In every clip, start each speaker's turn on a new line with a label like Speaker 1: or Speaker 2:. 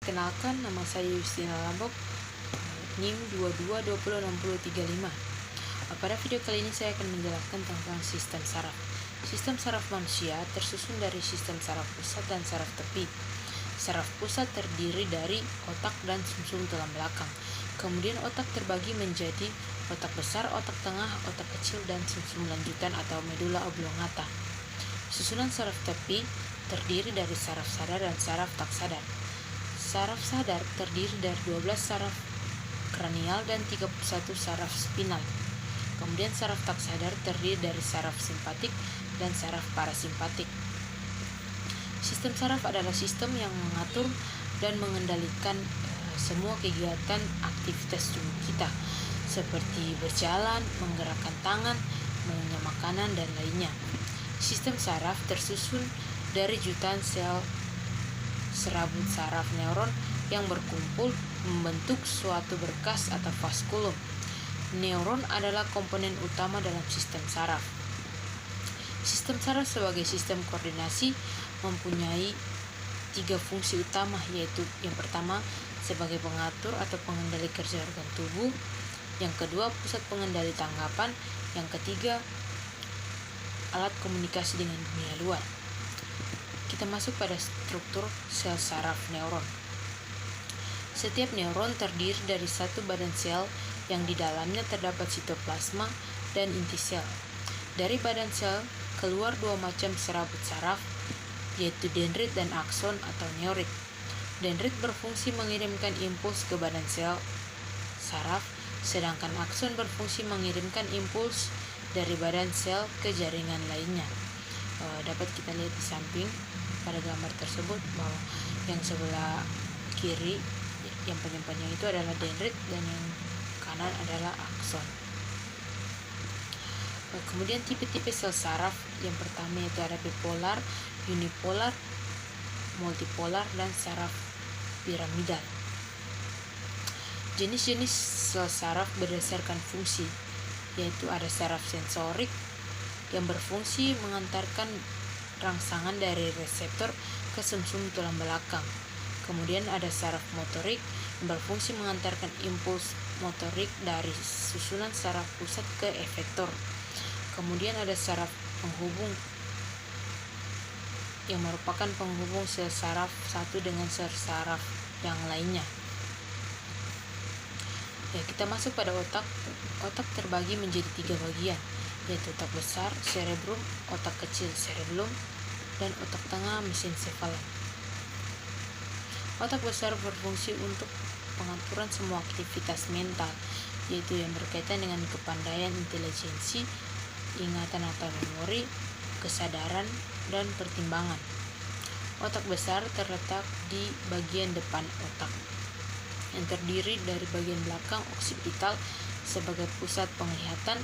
Speaker 1: Kenalkan, nama saya Justina Lambok, NIM 22206035. Pada video kali ini saya akan menjelaskan tentang sistem saraf. Sistem saraf manusia tersusun dari sistem saraf pusat dan saraf tepi. Saraf pusat terdiri dari otak dan sumsum tulang belakang. Kemudian otak terbagi menjadi otak besar, otak tengah, otak kecil, dan sumsum lanjutan atau medula oblongata. Susunan saraf tepi terdiri dari saraf sadar dan saraf tak sadar. Saraf sadar terdiri dari 12 saraf kranial dan 31 saraf spinal. Kemudian saraf tak sadar terdiri dari saraf simpatik dan saraf parasimpatik. Sistem saraf adalah sistem yang mengatur dan mengendalikan semua kegiatan aktivitas tubuh kita, seperti berjalan, menggerakkan tangan, mengunyah makanan, dan lainnya. Sistem saraf tersusun dari jutaan sel serabut saraf neuron yang berkumpul membentuk suatu berkas atau vaskulum. Neuron adalah komponen utama dalam sistem saraf. Sistem saraf sebagai sistem koordinasi mempunyai 3 fungsi utama, yaitu yang pertama sebagai pengatur atau pengendali kerja organ tubuh, yang kedua pusat pengendali tangkapan, yang ketiga alat komunikasi dengan dunia luar. Kita masuk pada struktur sel saraf neuron. Setiap neuron terdiri dari satu badan sel yang di dalamnya terdapat sitoplasma dan inti sel. Dari badan sel keluar 2 macam serabut saraf, yaitu dendrit dan akson atau neurit. Dendrit berfungsi mengirimkan impuls ke badan sel saraf, sedangkan akson berfungsi mengirimkan impuls dari badan sel ke jaringan lainnya. Dapat kita lihat di samping pada gambar tersebut bahwa yang sebelah kiri yang panjang-panjang itu adalah dendrit dan yang kanan adalah akson. Kemudian tipe-tipe sel saraf yang pertama itu ada bipolar, unipolar, multipolar, dan saraf piramidal. Jenis-jenis sel saraf berdasarkan fungsi, yaitu ada saraf sensorik yang berfungsi mengantarkan rangsangan dari reseptor ke sumsum tulang belakang. Kemudian ada saraf motorik yang berfungsi mengantarkan impuls motorik dari susunan saraf pusat ke efektor. Kemudian ada saraf penghubung yang merupakan penghubung sel saraf satu dengan sel saraf yang lainnya. Kita masuk pada otak. Otak terbagi menjadi 3 bagian, yaitu otak besar, cerebrum, otak kecil, cerebellum, dan otak tengah, mesencephalon. Otak besar berfungsi untuk pengaturan semua aktivitas mental, yaitu yang berkaitan dengan kepandaian, intelijensi, ingatan atau memori, kesadaran, dan pertimbangan. Otak besar terletak di bagian depan otak, yang terdiri dari bagian belakang oksipital sebagai pusat penglihatan,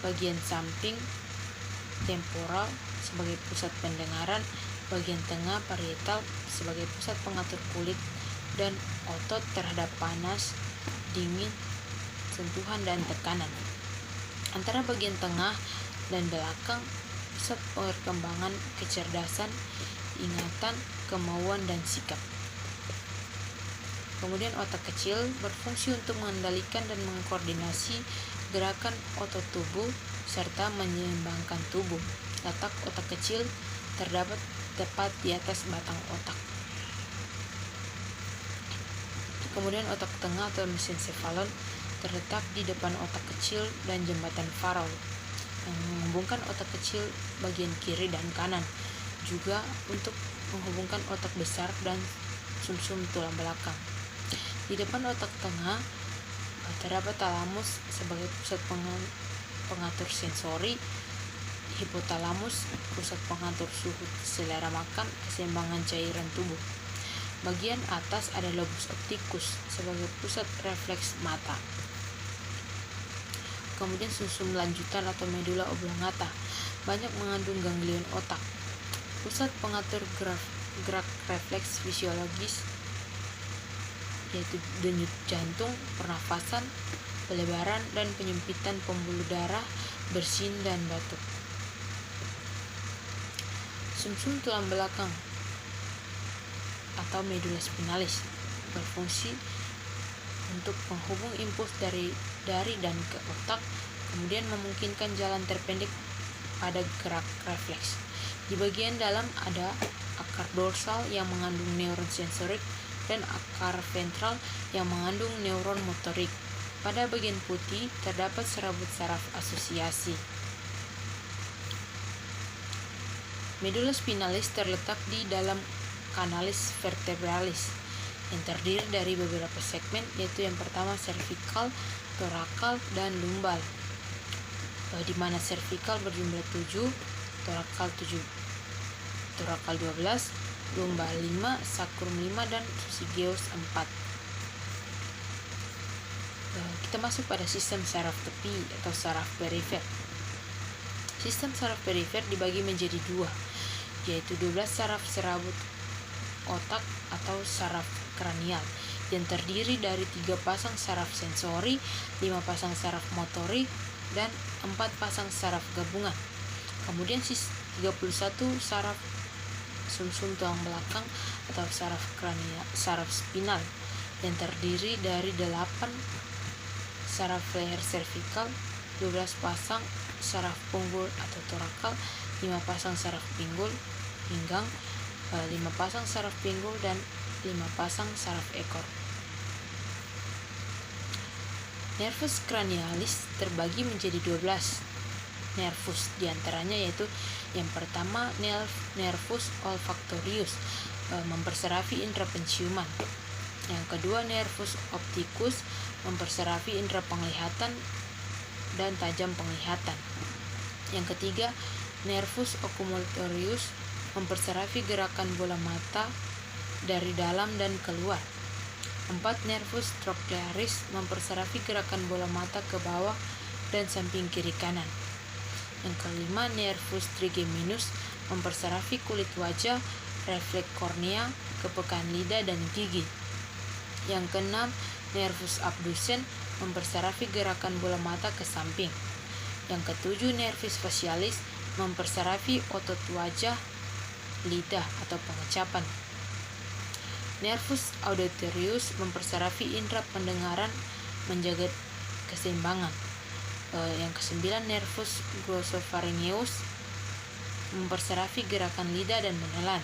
Speaker 1: bagian samping temporal sebagai pusat pendengaran, bagian tengah parietal sebagai pusat pengatur kulit dan otot terhadap panas, dingin, sentuhan, dan tekanan. Antara bagian tengah dan belakang pusat perkembangan kecerdasan, ingatan, kemauan, dan sikap. Kemudian otak kecil berfungsi untuk mengendalikan dan mengkoordinasi gerakan otot tubuh serta menyeimbangkan tubuh. Letak otak kecil terdapat tepat di atas batang otak. Kemudian otak tengah atau mesencephalon terletak di depan otak kecil dan jembatan Farrow yang menghubungkan otak kecil bagian kiri dan kanan, juga untuk menghubungkan otak besar dan sumsum tulang belakang. Di depan otak tengah terdapat talamus sebagai pusat pengatur sensori, hipotalamus pusat pengatur suhu selera makan, keseimbangan cairan tubuh. Bagian atas ada lobus opticus sebagai pusat refleks mata. Kemudian sumsum lanjutan atau medula oblongata banyak mengandung ganglion otak. Pusat pengatur gerak refleks fisiologis, yaitu denyut jantung, pernafasan, pelebaran, dan penyempitan pembuluh darah, bersin, dan batuk. Sumsum tulang belakang atau medula spinalis, berfungsi untuk menghubung impuls dari dan ke otak, kemudian memungkinkan jalan terpendek pada gerak refleks. Di bagian dalam ada akar dorsal yang mengandung neuron sensorik dan akar ventral yang mengandung neuron motorik. Pada bagian putih terdapat serabut saraf asosiasi. Medula spinalis terletak di dalam canalis vertebralis yang terdiri dari beberapa segmen, yaitu yang pertama cervical, thoracal, dan lumbal, di mana cervical berjumlah 7, thoracal 12, lumbal 5, sacrum 5, dan physegeus 4. Kita masuk pada sistem saraf tepi atau saraf perifer. Sistem saraf perifer dibagi menjadi dua, yaitu 12 saraf serabut otak atau saraf kranial yang terdiri dari 3 pasang saraf sensori, 5 pasang saraf motorik, dan 4 pasang saraf gabungan. Kemudian 31 saraf sumsum tulang belakang atau saraf kranial, saraf spinal yang terdiri dari 8 saraf leher cervical, 12 pasang saraf punggul atau thoracal, 5 pasang saraf pinggul pinggang, 5 pasang saraf pinggul, dan 5 pasang saraf ekor. Nervus cranialis terbagi menjadi 12 nervus, diantaranya yaitu yang pertama nervus olfactorius, memperserapi indera penciuman. Yang kedua nervus opticus, memperserapi indera penglihatan dan tajam penglihatan. Yang ketiga nervus oculomotorius, memperserapi gerakan bola mata dari dalam dan keluar. 4 nervus trochlearis, memperserapi gerakan bola mata ke bawah dan samping kiri kanan. Yang kelima nervus trigeminus, memperserapi kulit wajah, refleks kornea, kepekaan lidah dan gigi. Yang keenam nervus abducens, memperserapi gerakan bola mata ke samping. Yang ketujuh nervus facialis, memperserapi otot wajah, lidah atau pengecapan. Nervus auditorius, memperserapi indera pendengaran, menjaga keseimbangan. Yang kesembilan nervus glossopharyngeus, memperserapi gerakan lidah dan menelan.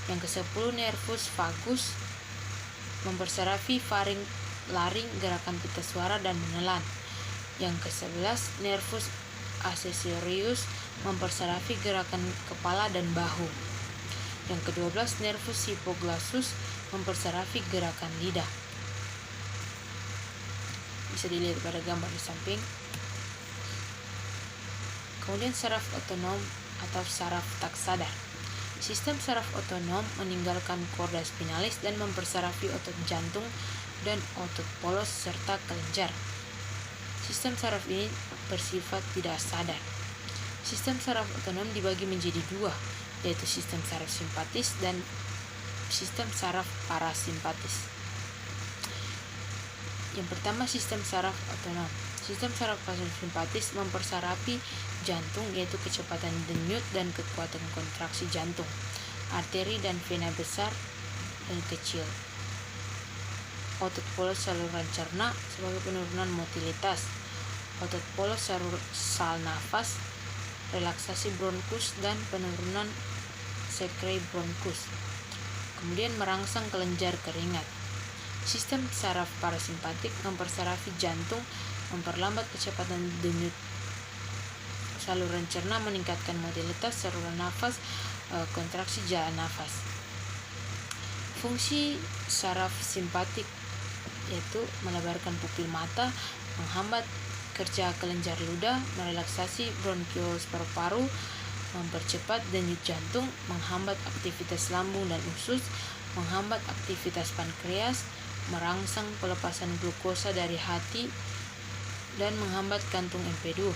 Speaker 1: Yang ke-10 nervus vagus, memperserapi laring, gerakan pita suara dan menelan. Yang ke-11 nervus accessorius, memperserapi gerakan kepala dan bahu. Yang ke-12 nervus hypoglossus, memperserapi gerakan lidah. Bisa dilihat pada gambar di samping. Kemudian saraf otonom atau saraf tak sadar. Sistem saraf otonom meninggalkan korda spinalis dan memperserapi otot jantung dan otot polos serta kelenjar. Sistem saraf ini bersifat tidak sadar. Sistem saraf otonom dibagi menjadi dua, yaitu sistem saraf simpatis dan sistem saraf parasimpatis. Yang pertama sistem saraf otonom. Sistem saraf parasimpatis memperserapi jantung, yaitu kecepatan denyut dan kekuatan kontraksi jantung, arteri dan vena besar dan kecil. Otot polos saluran cerna sebagai penurunan motilitas. Otot polos sal nafas, relaksasi bronkus dan penurunan sekret bronkus. Kemudian merangsang kelenjar keringat. Sistem saraf parasimpatik memperserapi jantung, memperlambat kecepatan denyut saluran cerna, meningkatkan motilitas saluran nafas, kontraksi jalan nafas. Fungsi saraf simpatik yaitu melebarkan pupil mata, menghambat kerja kelenjar ludah, merelaksasi bronkiolus paru-paru, mempercepat denyut jantung, menghambat aktivitas lambung dan usus, menghambat aktivitas pankreas, merangsang pelepasan glukosa dari hati, dan menghambat kantung empedu.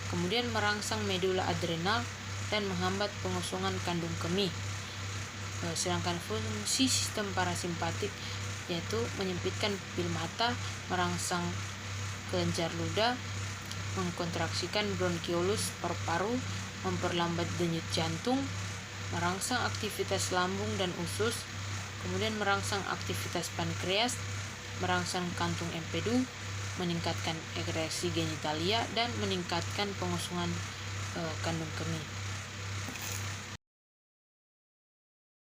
Speaker 1: Kemudian merangsang medula adrenal dan menghambat pengosongan kandung kemih. Sedangkan fungsi sistem parasimpatik yaitu menyempitkan pupil mata, merangsang kelenjar ludah, mengkontraksikan bronkiolus paru-paru, memperlambat denyut jantung, merangsang aktivitas lambung dan usus, kemudian merangsang aktivitas pankreas, merangsang kantung empedu, meningkatkan ereksi genitalia, dan meningkatkan pengosongan kandung kemih.